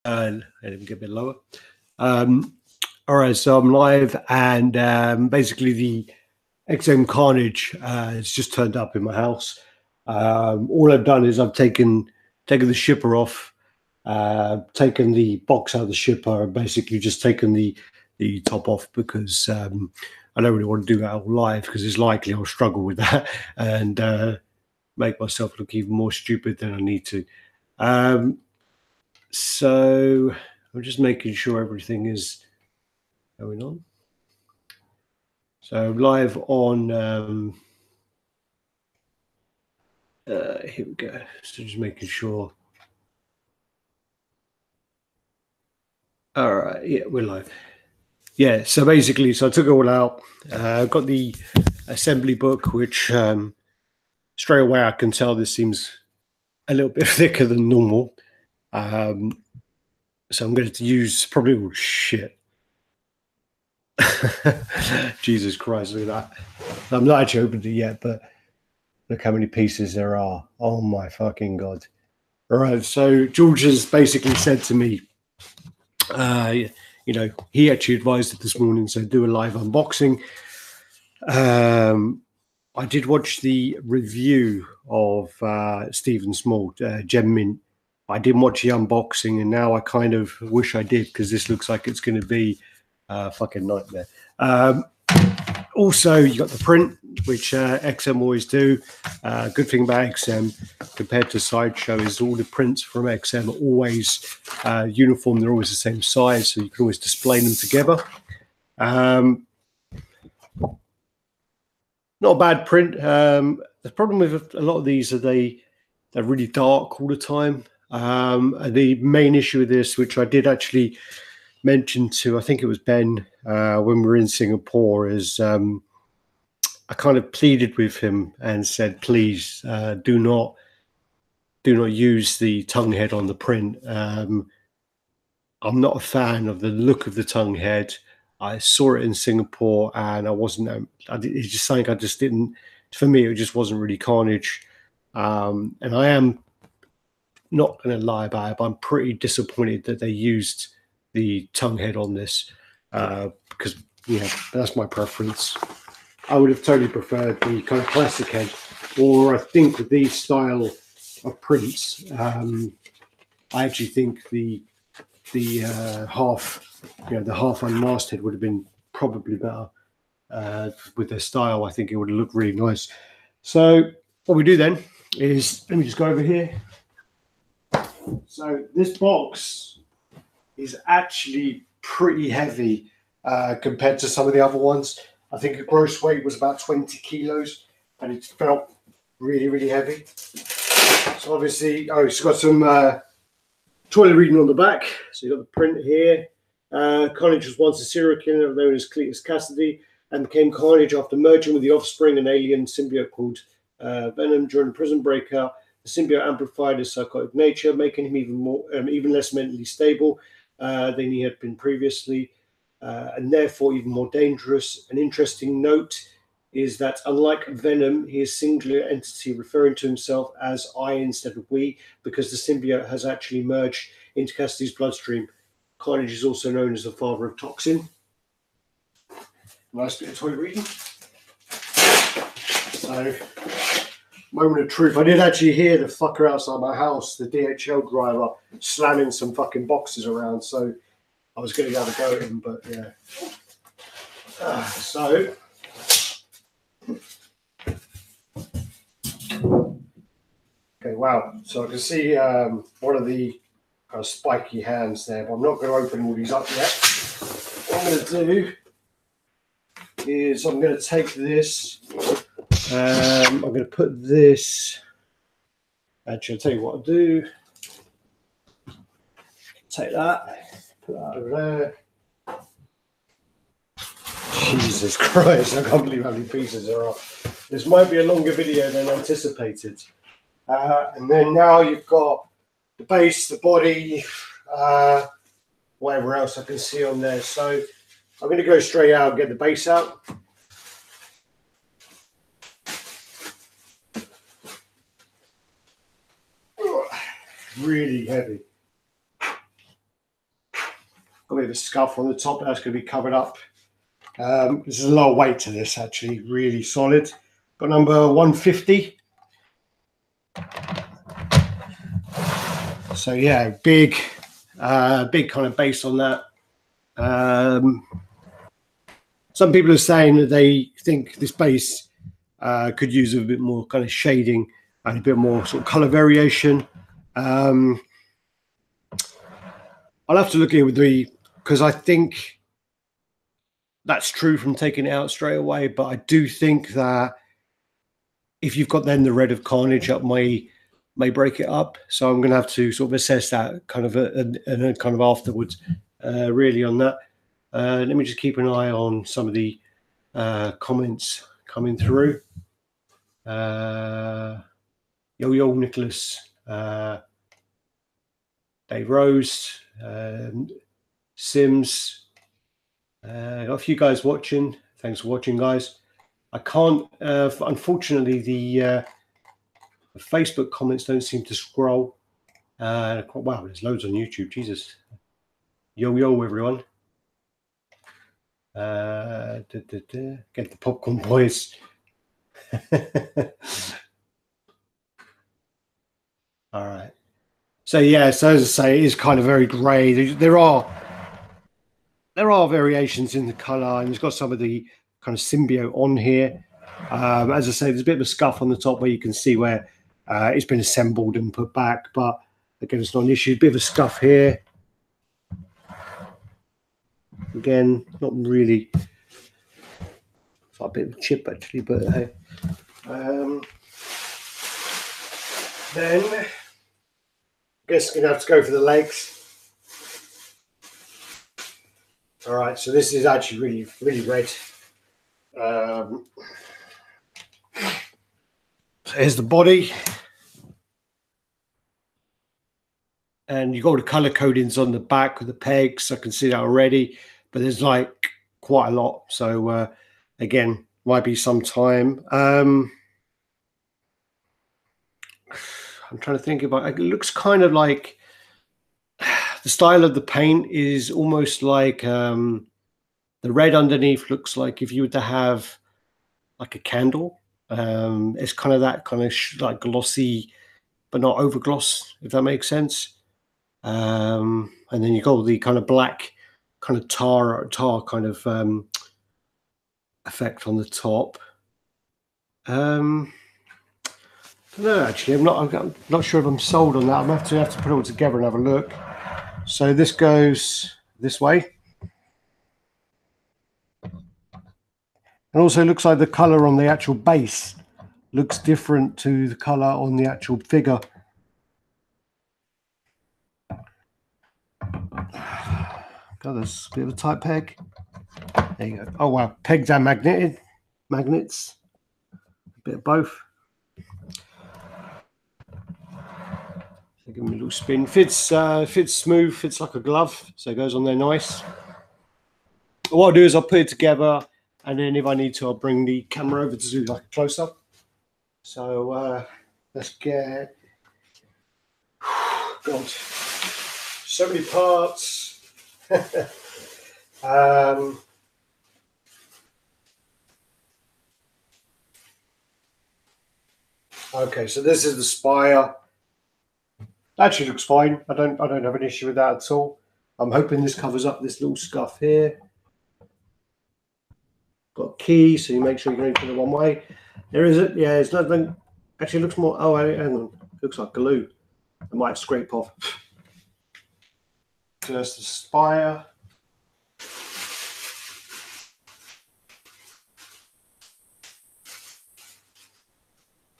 And let him get a bit lower. All right, so I'm live, and basically the XM Carnage has just turned up in my house. All I've done is I've taken the shipper off, taken the box out of the shipper, and basically just taken the top off because I don't really want to do that all live because it's likely I'll struggle with that and make myself look even more stupid than I need to. So I'm just making sure everything is going on. So live on, here we go. So just making sure. All right, yeah, we're live. Yeah, so basically, so I took it all out. Got the assembly book, which straight away I can tell this seems a little bit thicker than normal. So I'm going to use probably, oh shit. Jesus Christ, look at that. I'm not actually opened it yet, but look how many pieces there are. Oh my fucking God. All right, so George has basically said to me, you know, he actually advised it this morning, so do a live unboxing. I did watch the review of Stephen Small, Gem Mint. I didn't watch the unboxing, and now I kind of wish I did because this looks like it's going to be a fucking nightmare. Also, you got the print, which XM always do. Good thing about XM compared to Sideshow is all the prints from XM are always uniform. They're always the same size, so you can always display them together. Not a bad print. The problem with a lot of these are they're really dark all the time. And the main issue with this, which I did actually mention to, I think it was Ben, when we were in Singapore, is I kind of pleaded with him and said, please do not use the tongue head on the print. I'm not a fan of the look of the tongue head. I saw it in Singapore and I wasn't, it's just something I just didn't, for me, it just wasn't really Carnage. And I am not going to lie about it, but I'm pretty disappointed that they used the tongue head on this because, yeah, that's my preference. I would have totally preferred the kind of plastic head, or I think with these style of prints, I actually think the half, you know, the half unmasked head would have been probably better with their style. I think it would have looked really nice. So what we do then is, let me just go over here. So this box is actually pretty heavy compared to some of the other ones. I think the gross weight was about 20 kilos and it felt really, really heavy. So obviously, oh, it's got some toilet reading on the back. So you've got the print here. Carnage was once a serial killer known as Cletus Cassidy and became Carnage after merging with the offspring, an alien symbiote called Venom. During the prison breakout, the symbiote amplified his psychotic nature, making him even less mentally stable than he had been previously, and therefore even more dangerous. An interesting note is that unlike Venom, he is a singular entity, referring to himself as I instead of we, because the symbiote has actually merged into Cassidy's bloodstream. Carnage is also known as the father of Toxin. Nice bit of toy reading. So, moment of truth. I did actually hear the fucker outside my house, the DHL driver, slamming some fucking boxes around. So I was going to have a go at him, but yeah. So okay, wow. So I can see one of the spiky hands there, but I'm not going to open all these up yet. What I'm going to do is I'm going to take this. I'm going to put this. Actually, I'll tell you what I'll do. Take that. Put that over there. Jesus Christ, I can't believe how many pieces there are. This might be a longer video than anticipated. And then now you've got the base, the body, whatever else I can see on there. So I'm going to go straight out and get the base out. Really heavy. got a bit of a scuff on the top. That's going to be covered up. There's a lot of weight to this, actually, really solid. Got number 150. So yeah, big kind of base on that. Some people are saying that they think this base could use a bit more kind of shading and a bit more sort of color variation. I'll have to look at it with because I think that's true from taking it out straight away. But I do think that if you've got then the red of Carnage up, may break it up. So I'm going to have to sort of assess that kind of kind of afterwards, really on that. Let me just keep an eye on some of the comments coming through. Yo Nicholas, Dave Rose, Sims, got a few guys watching. Thanks for watching, guys. I can't, unfortunately, the Facebook comments don't seem to scroll. Wow, there's loads on YouTube. Jesus. Yo, everyone. Get the popcorn boys. All right. So yeah, so as I say, it is kind of very grey. There are variations in the colour, and it's got some of the kind of symbiote on here. As I say, there's a bit of a scuff on the top where you can see where it's been assembled and put back, but again, it's not an issue. A bit of a scuff here. Again, not really. It's like a bit of a chip actually, but hey. Then I guess we're gonna have to go for the legs. All right, so this is actually really red. So here's the body, and you've got the color codings on the back of the pegs. I can see that already, but there's like quite a lot. So again, might be some time. I'm trying to think about it. It looks kind of like the style of the paint is almost like the red underneath looks like if you were to have like a candle. It's kind of that kind of like glossy, but not over gloss, if that makes sense. And then you got the kind of black, kind of tar kind of effect on the top. No, actually, I'm not sure if I'm sold on that. I'm have to put it all together and have a look. So this goes this way. And also looks like the color on the actual base looks different to the color on the actual figure. God, there's a bit of a tight peg. There you go. Oh wow, pegs and magnets. A bit of both. Give them a little spin. Fits smooth, fits like a glove, so it goes on there nice. What I'll do is I'll put it together, and then if I need to, I'll bring the camera over to do like a close-up. So let's get, God, so many parts. Okay, so this is the spire. Actually looks fine. I don't have an issue with that at all. I'm hoping this covers up this little scuff here. Got a key, so you make sure you're going to put it one way. There is it. Yeah, it's nothing. Actually, it looks more. Oh, hang on. It looks like glue. I might scrape off. So that's the spire.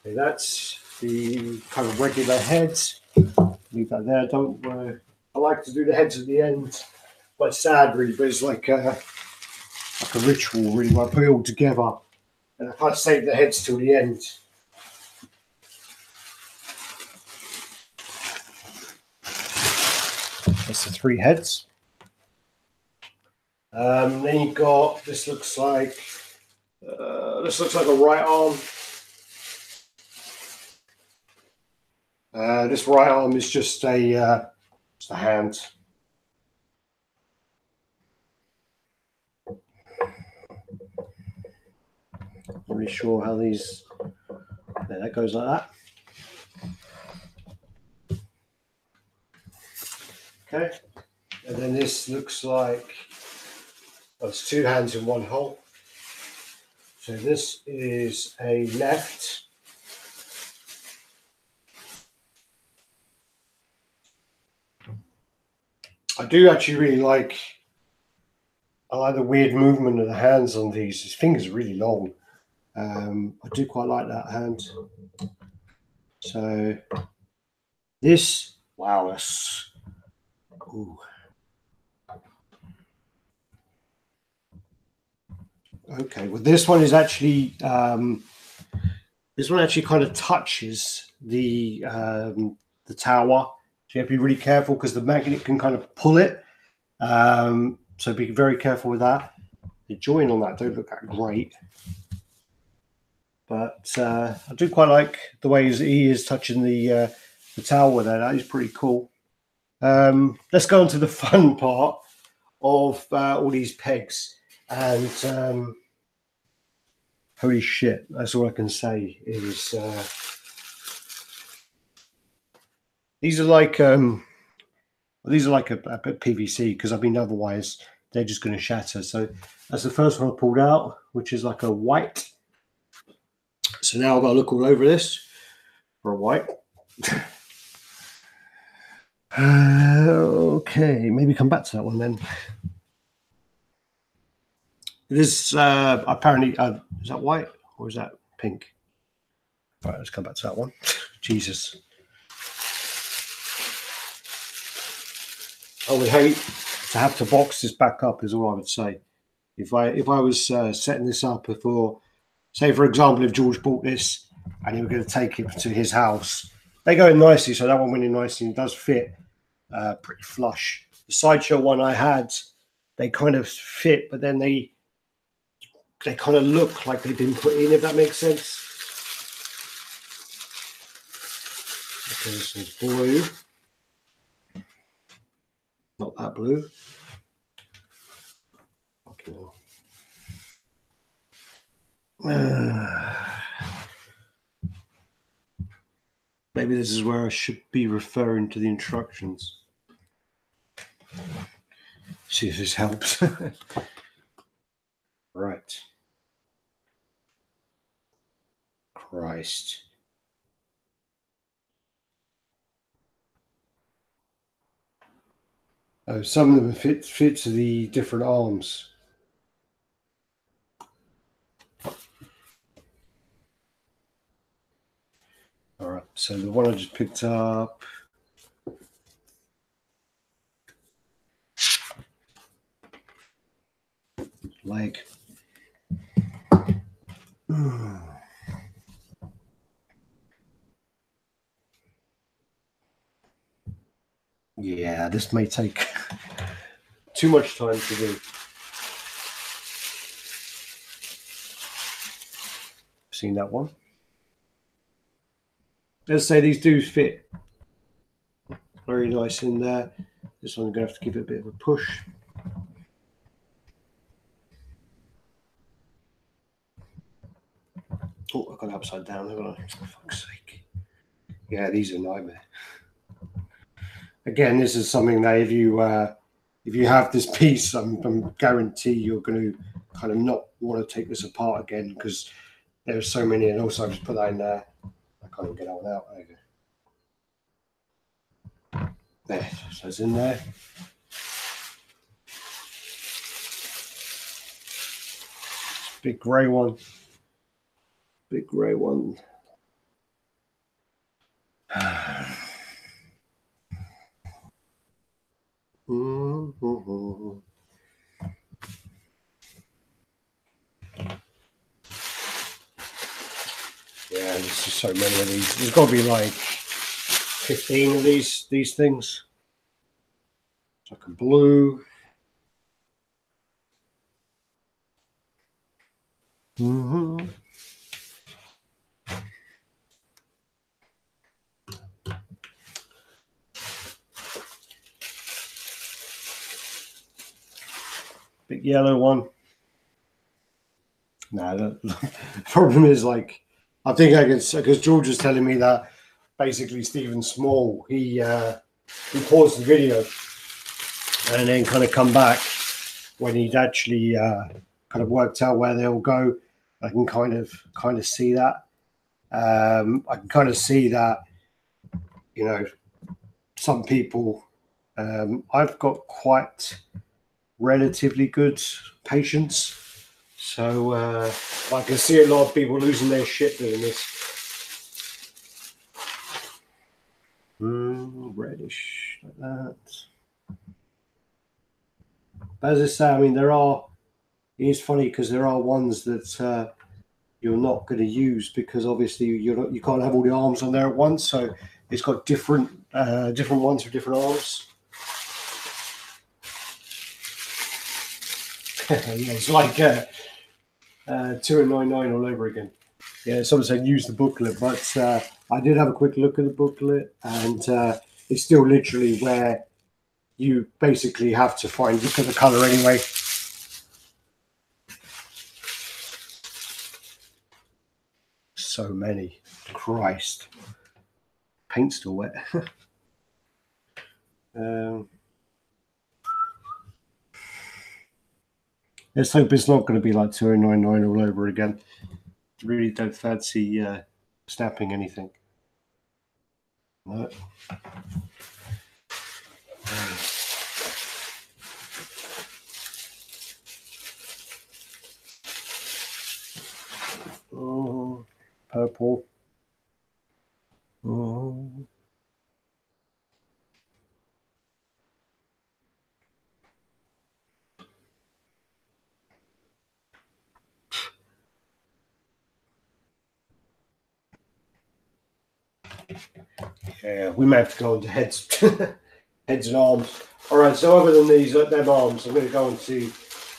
Okay, that's the kind of regular heads. Leave that there. Don't. I like to do the heads at the end. Quite sad, really, but it's like a ritual, really. Where I put it all together, and I kind of save the heads till the end. That's the 3 heads. Then you've got this. Looks like a right arm. This right arm is just a hand. Not really sure how these. There, that goes like that. Okay, and then this looks like, well, it's two hands in one hole. So this is a left. I do actually really like. I like the weird movement of the hands on these. His fingers are really long. I do quite like that hand. So this, wow, that's. Ooh. Okay, well, this one is actually this one actually kind of touches the tower. So you have to be really careful because the magnet can kind of pull it. So be very careful with that. The join on that don't look that great, but I do quite like the way he is touching the tower there. That is pretty cool. Let's go on to the fun part of all these pegs. And holy shit, that's all I can say is these are like a PVC, because I mean otherwise they're just going to shatter. So that's the first one I pulled out, which is like a white. So now I've got to look all over this for a white. Okay, maybe come back to that one then. This apparently is that white or is that pink? All right, let's come back to that one. Jesus, I would hate to have to box this back up. Is all I would say. If I was setting this up for, say for example, if George bought this and he were going to take it to his house, they go in nicely. So that one went in nicely and does fit pretty flush. The Sideshow one I had, they kind of fit, but then they kind of look like they've been put in, if that makes sense. Okay, this one's blue. Not that blue. Okay. Maybe this is where I should be referring to the instructions. See if this helps. Right. Christ. Oh, some of them fit to the different arms. All right, so the one I just picked up. Leg. Yeah, this may take too much time to do. Seen that one? Let's say these do fit very nice in there. This one I'm going to have to give it a bit of a push. Oh, I got it upside down, haven't I? For fuck's sake. Yeah, these are a nightmare. Again, this is something that if you have this piece, I'm guarantee you're going to kind of not want to take this apart again, because there's so many. And also, I just put that in there. I can't even get that one out. There you go. There, so it's in there. Big grey one. Big grey one. Yeah, there's just so many of these. There's got to be like 15 of these things. It's like a blue. Big yellow one. No, the problem is, like, I think I can, because George was telling me that basically Stephen Small, he paused the video and then kind of come back when he'd actually kind of worked out where they'll go. I can kind of see that. I can kind of see that, you know, some people, I've got quite relatively good patience. So I can see a lot of people losing their shit doing this. Reddish, like that. But as I say, I mean, it is funny because there are ones that you're not going to use because obviously you can't have all the arms on there at once. So it's got different ones for different arms. Yeah, it's like 2.99 all over again. Yeah, someone said use the booklet, but I did have a quick look at the booklet, and it's still literally where you basically have to look at the color anyway. So many. Christ. Paint's still wet. Let's hope it's not going to be like 2.99 all over again. Really don't fancy snapping anything. No. Oh, purple. Oh. Yeah, we may have to go on to heads, heads and arms. All right. So other than these, them arms, I'm going to go on to.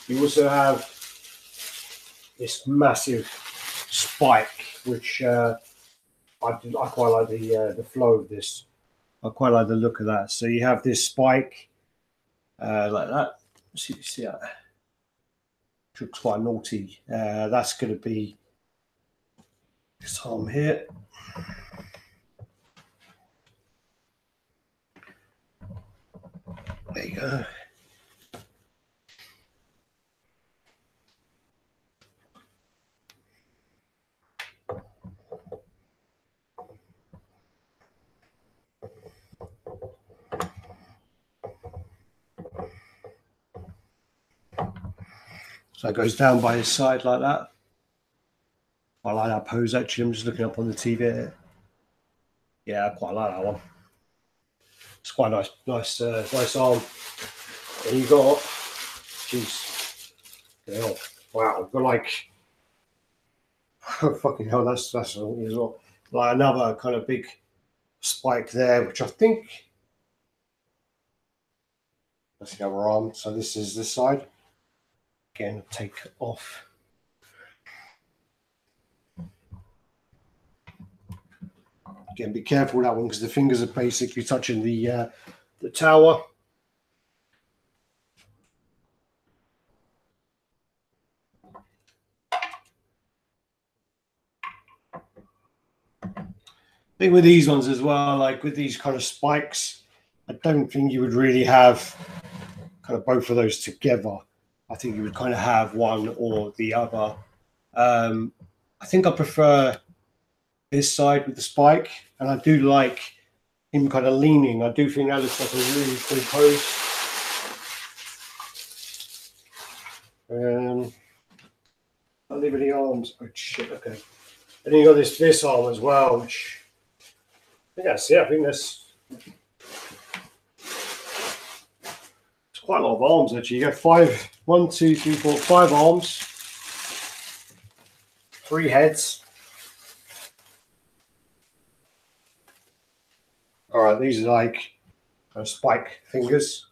You also have this massive spike, which I quite like the flow of this. I quite like the look of that. So you have this spike like that. See that? Looks quite naughty. That's going to be this arm here. There you go. So it goes down by his side like that. I like that pose actually. I'm just looking up on the TV here. Yeah, I quite like that one. It's quite nice arm. And you got, jeez, yeah, wow, you've got like, fucking hell, that's as well. Like another kind of big spike there, which I think, that's the other arm. So this is this side. Again, take off. Again, be careful with that one because the fingers are basically touching the tower. I think with these ones as well, like with these kind of spikes, I don't think you would really have kind of both of those together. I think you would kind of have one or the other. I think I prefer this side with the spike, and I do like him kind of leaning. I do think that looks like a really cool pose. I'll leave any arms. Oh shit, okay. And then you got this arm as well, which I think that's, yeah, I think that's it's quite a lot of arms actually. You got 5 arms, 3 heads. All right, these are like kind of spike fingers.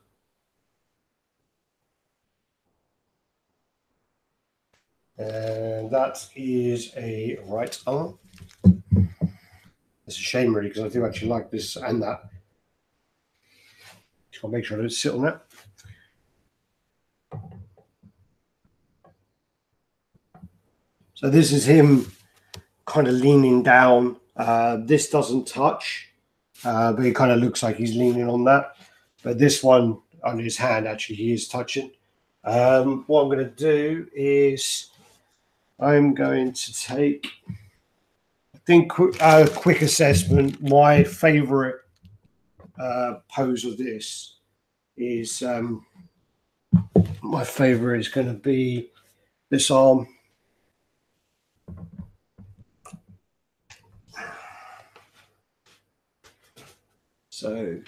And that is a right arm. It's a shame really because I do actually like this and that. Just gotta make sure I don't sit on that. So this is him kind of leaning down. This doesn't touch, but it kind of looks like he's leaning on that. But this one on his hand, actually, he is touching. What I'm going to do is I'm going to take, I think, a quick assessment. My favorite pose of this is, my favorite is going to be this arm. So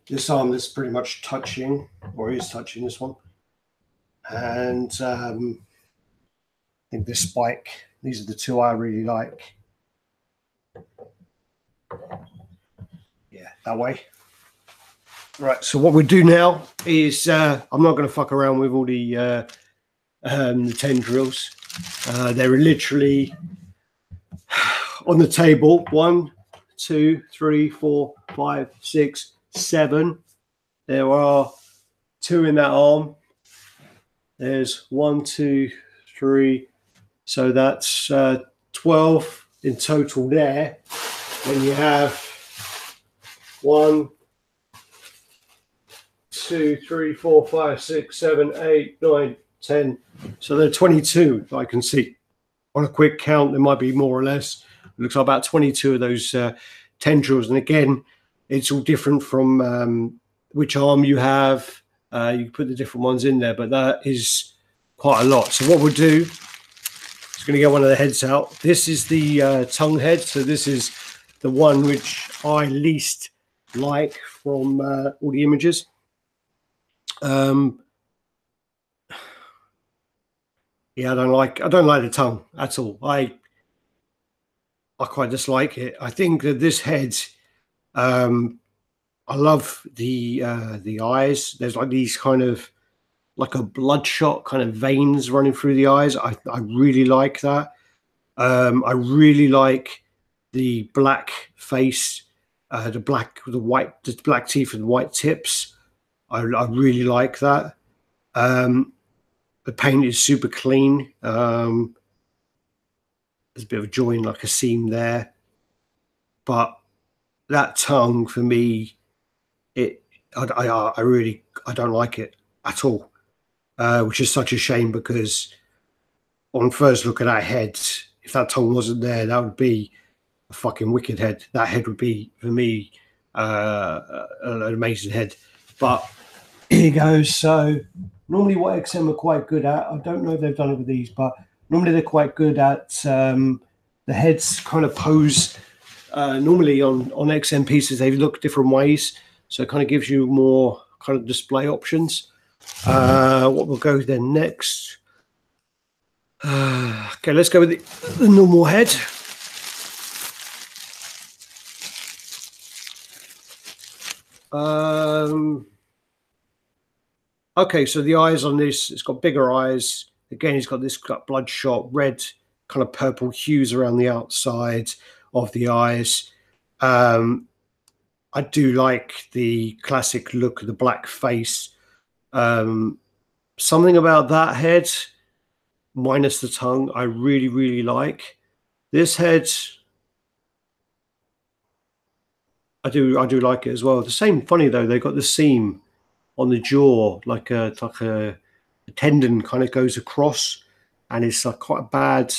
this arm is pretty much touching, or is touching this one. And I think this spike, these are the two I really like. Yeah, that way. Right, so what we do now is, I'm not going to fuck around with all the tendrils. They're literally on the table. 1, 2, 3, 4, 5, 6, 7. There are 2 in that arm. There's 1, 2, 3. So that's 12 in total there. Then you have 1, 2, 3, 4, 5, 6, 7, 8, 9, 10. So there are 22 I can see. On a quick count, there might be more or less. It looks like about 22 of those tendrils. And again, it's all different from which arm you have. You can put the different ones in there, but that is quite a lot. So what we'll do is going to get one of the heads out. This is the tongue head. So this is the one which I least like from all the images. Yeah, I don't like the tongue at all. I quite dislike it. I think that this head, I love the eyes. There's like these kind of like a bloodshot kind of veins running through the eyes. I really like that. I really like the black face, the black teeth and white tips. I really like that. The paint is super clean. There's a bit of a join, like a seam there, but that tongue for me, I don't like it at all, which is such a shame, because on first look at that head, if that tongue wasn't there, that would be a fucking wicked head. That head would be, for me, an amazing head. But here goes. So normally what XM are quite good at, I don't know if they've done it with these, but normally they're quite good at the heads kind of pose. Normally on XM pieces, they look different ways. So it kind of gives you more kind of display options. What we'll go then next. Okay, let's go with the normal head. Okay, so the eyes on this, it's got bigger eyes. Again, it's got this bloodshot red kind of purple hues around the outside of the eyes. I do like the classic look of the black face. Something about that head, minus the tongue, I really, really like. This head, I do like it as well. The same, funny though, they got the seam on the jaw, like a tendon kind of goes across, and it's like quite a bad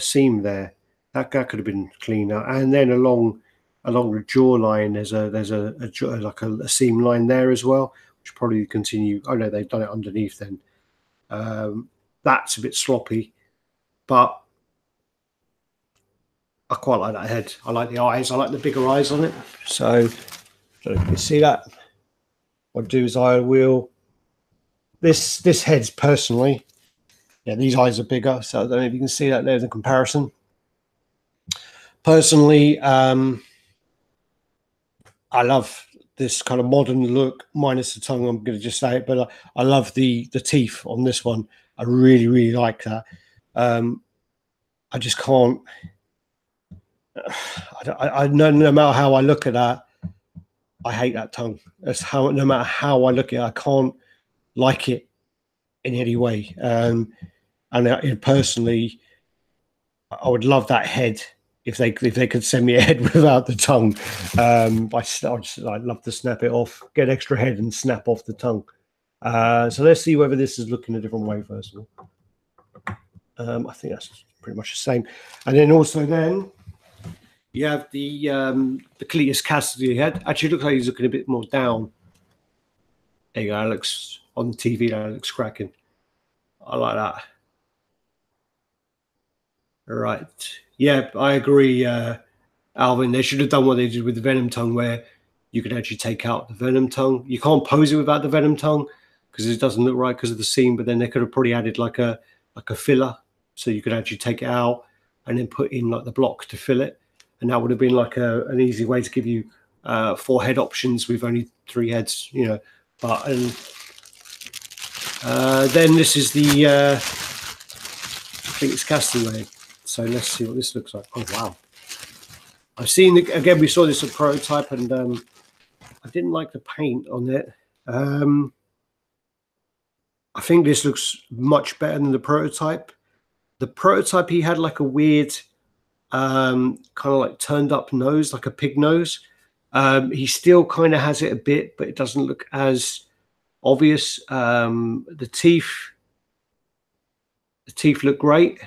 seam there. That could have been cleaned up. And then along the jawline, there's a seam line there as well, which probably continue. Oh no, they've done it underneath then. That's a bit sloppy, but I quite like that head. I like the eyes. I like the bigger eyes on it. So, I don't know if you can see that. What I'll do is I will, this head's personally, yeah, these eyes are bigger, so I don't know if you can see that there, the comparison. Personally, I love this kind of modern look, minus the tongue, I'm going to just say it, but I love the teeth on this one. I really, really like that. I just can't, no matter how I look at that, I hate that tongue. That's how, no matter how I look at it, I can't like it in any way. And personally, I would love that head if they could send me a head without the tongue. I'd love to snap it off, get extra head, and snap off the tongue. So let's see whether this is looking a different way first of all. I think that's pretty much the same. And then also then you have the Cletus Cassidy head. Actually, it looks like he's looking a bit more down. There you go. That looks on TV. That looks cracking. I like that. All right. Yeah, I agree, Alvin. They should have done what they did with the Venom tongue, where you could actually take out the Venom tongue. You can't pose it without the Venom tongue because it doesn't look right because of the seam. But then they could have probably added like a filler, so you could actually take it out and then put in like the block to fill it, and that would have been like an easy way to give you 4 head options with only 3 heads, you know. But then this is the I think it's Castaway. So let's see what this looks like. Oh wow! I've seen again. We saw this at prototype, and I didn't like the paint on it. I think this looks much better than the prototype. The prototype, he had like a weird, kind of like turned up nose, like a pig nose. He still kind of has it a bit, but it doesn't look as obvious. The teeth look great.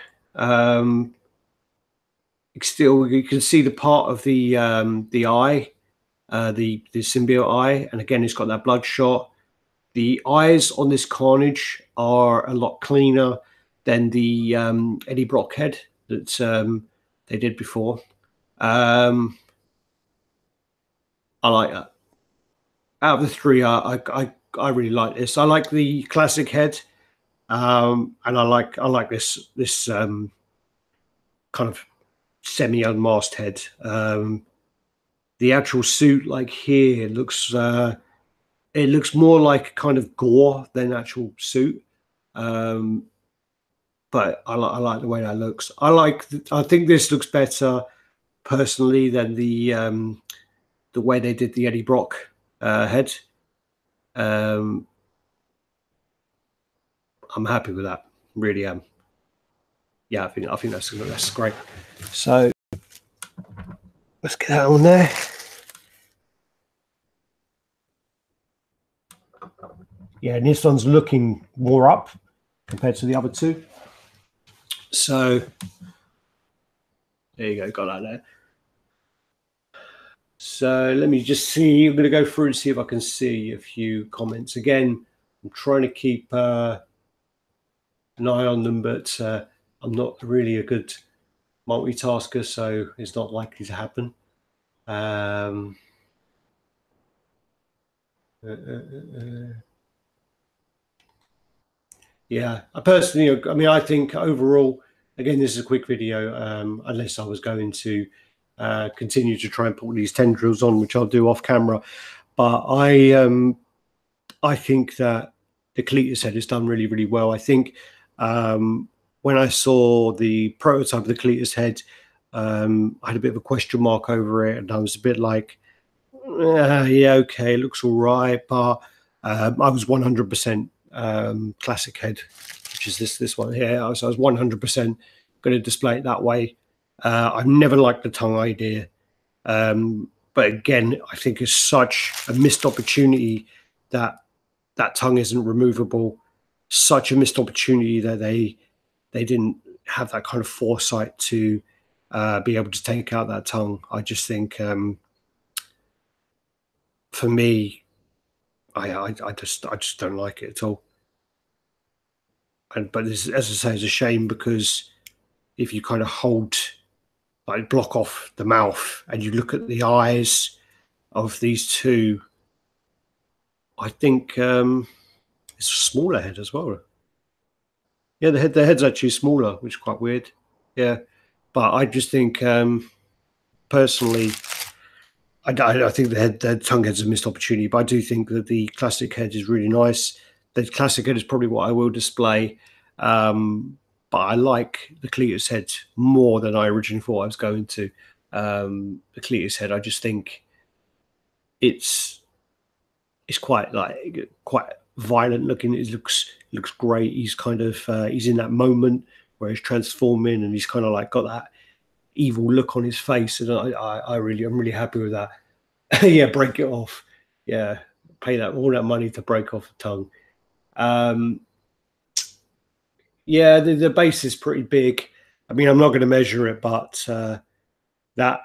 Still, you can see the part of the eye, the symbiote eye, and again, it's got that bloodshot. The eyes on this Carnage are a lot cleaner than the Eddie Brock head that they did before. I like that. Out of the 3, I really like this. I like the classic head, and I like this kind of semi-unmasked head. The actual suit, like here, looks it looks more like kind of gore than actual suit. But I like the way that looks. I think this looks better personally than the way they did the Eddie Brock head. I'm happy with that. Really am. Yeah, I think that's great. So let's get that on there. Yeah, and this one's looking more up compared to the other 2. So there you go, got that there. So let me just see. I'm going to go through and see if I can see a few comments. Again, I'm trying to keep an eye on them, but I'm not really a good multitasker, so it's not likely to happen. Yeah, I personally, I mean, I think overall, again, this is a quick video, unless I was going to continue to try and put these tendrils on, which I'll do off camera. But I think that the Cletus head is done really, really well. I think when I saw the prototype of the Cletus head, I had a bit of a question mark over it, and I was a bit like, yeah, okay, it looks all right, but I was 100% classic head, which is this one here. So I was 100% going to display it that way. I've never liked the tongue idea, but again, I think it's such a missed opportunity that tongue isn't removable. Such a missed opportunity that they didn't have that kind of foresight to be able to take out that tongue. I just think, for me, I just don't like it at all. But this, as I say, is a shame, because if you kind of block off the mouth and you look at the eyes of these 2, I think it's a smaller head as well. Yeah, the head's actually smaller, which is quite weird. Yeah, but I just think personally, I think the tongue head's a missed opportunity, but I do think that the classic head is really nice. The classic head is probably what I will display, but I like the Cletus head more than I originally thought I was going to. The Cletus head, I just think it's quite violent looking. It looks great. He's kind of he's in that moment. where he's transforming and he's kind of like got that evil look on his face, and I'm really happy with that. Yeah, break it off. Yeah, pay all that money to break off the tongue. Yeah, the base is pretty big. I mean, I'm not going to measure it, but that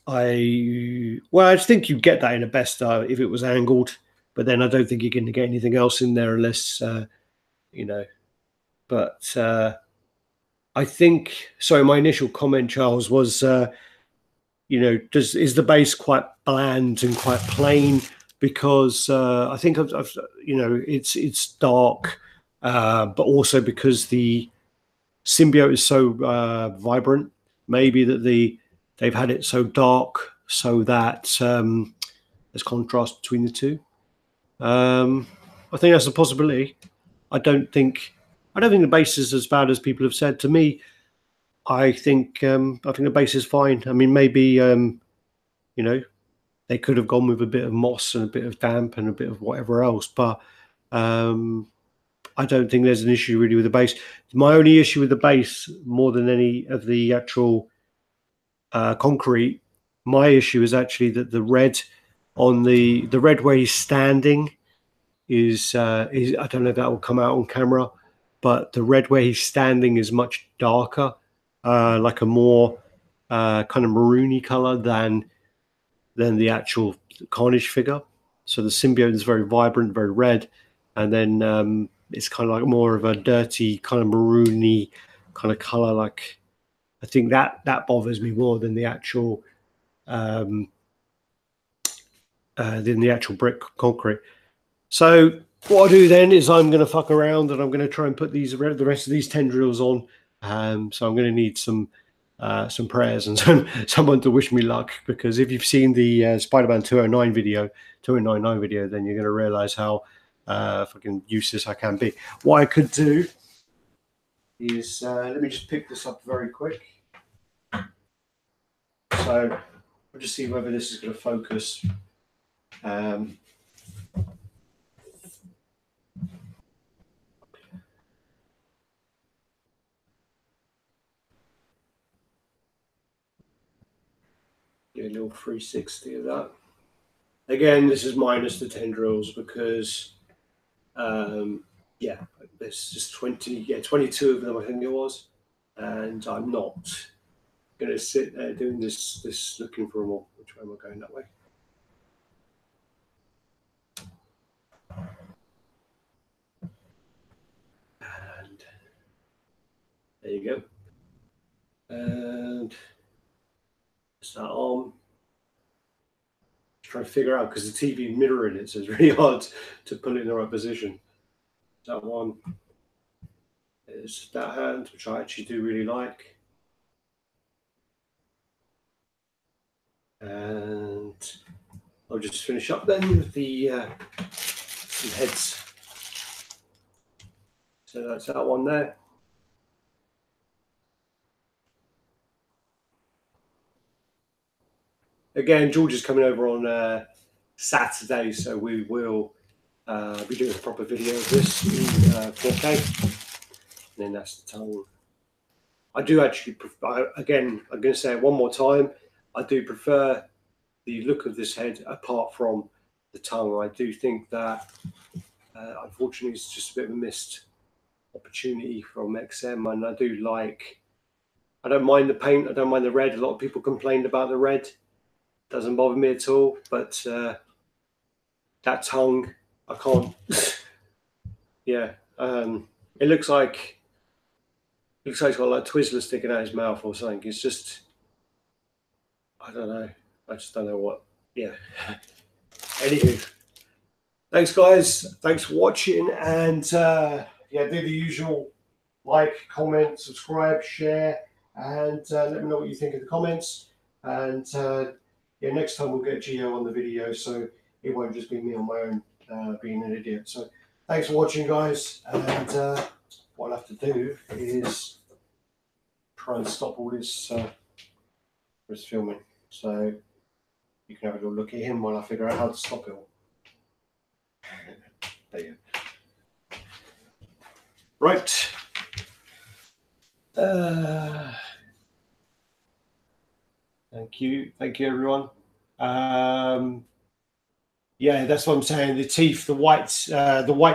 I just think you get that in a best if it was angled, but then I don't think you're going to get anything else in there unless you know. But I think so. My initial comment, Charles, was you know, is the base quite bland and quite plain? Because I think I've you know, it's dark, but also because the symbiote is so vibrant, maybe that they've had it so dark so that there's contrast between the two. I think that's a possibility. I don't think the base is as bad as people have said. To me, I think the base is fine. I mean, maybe you know, they could have gone with a bit of moss and a bit of damp and a bit of whatever else, but I don't think there's an issue really with the base. My only issue with the base, more than any of the actual concrete, my issue is actually that the red on the red where he's standing is I don't know if that will come out on camera, but the red where he's standing is much darker, like a more kind of maroony color than the actual Carnage figure. So the symbiote is very vibrant, very red, and then it's kind of like more of a dirty kind of maroony kind of color. Like, I think that bothers me more than the actual brick concrete. So what I'll do then is I'm going to fuck around and I'm going to try and put the rest of these tendrils on. So I'm going to need some prayers and someone to wish me luck, because if you've seen the Spider-Man 209 video, 299 video, then you're going to realize how fucking useless I can be. What I could do is let me just pick this up very quick. So we'll just see whether this is going to focus. Do a little 360 of that. Again, this is minus the tendrils because, yeah, there's just 22 of them, I think it was, and I'm not going to sit there doing this looking for them all. Which way am I going? That way. And there you go. And it's that arm. Trying to figure out, because the TV mirroring it, so it's really hard to put it in the right position. That one is that hand, which I actually do really like. And I'll just finish up then with the some heads. So that's that one there. Again, George is coming over on Saturday, so we will be doing a proper video of this in 4K. And then that's the tongue. I do actually prefer, again, I'm going to say it one more time, I do prefer the look of this head apart from the tongue. I do think that, unfortunately, it's just a bit of a missed opportunity from XM, and I don't mind the paint, I don't mind the red. A lot of people complained about the red. Doesn't bother me at all, but that tongue, I can't. Yeah, it looks like he's got like Twizzler sticking out his mouth or something. It's just, I don't know. I just don't know what. Yeah. Anywho, thanks guys. Thanks for watching, and yeah, do the usual: like, comment, subscribe, share, and let me know what you think in the comments. And yeah, next time we'll get Gio on the video, so it won't just be me on my own being an idiot. So thanks for watching, guys, and what I'll have to do is try and stop all this filming, so you can have a little look at him while I figure out how to stop it all. There you go. Right. Thank you, everyone. Yeah, that's what I'm saying. The teeth, the white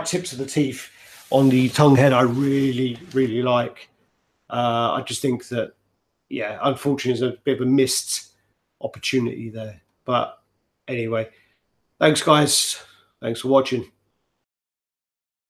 tips of the teeth on the tongue head, I really, really like. I just think that, yeah, unfortunately, there's a bit of a missed opportunity there. But anyway, thanks, guys. Thanks for watching.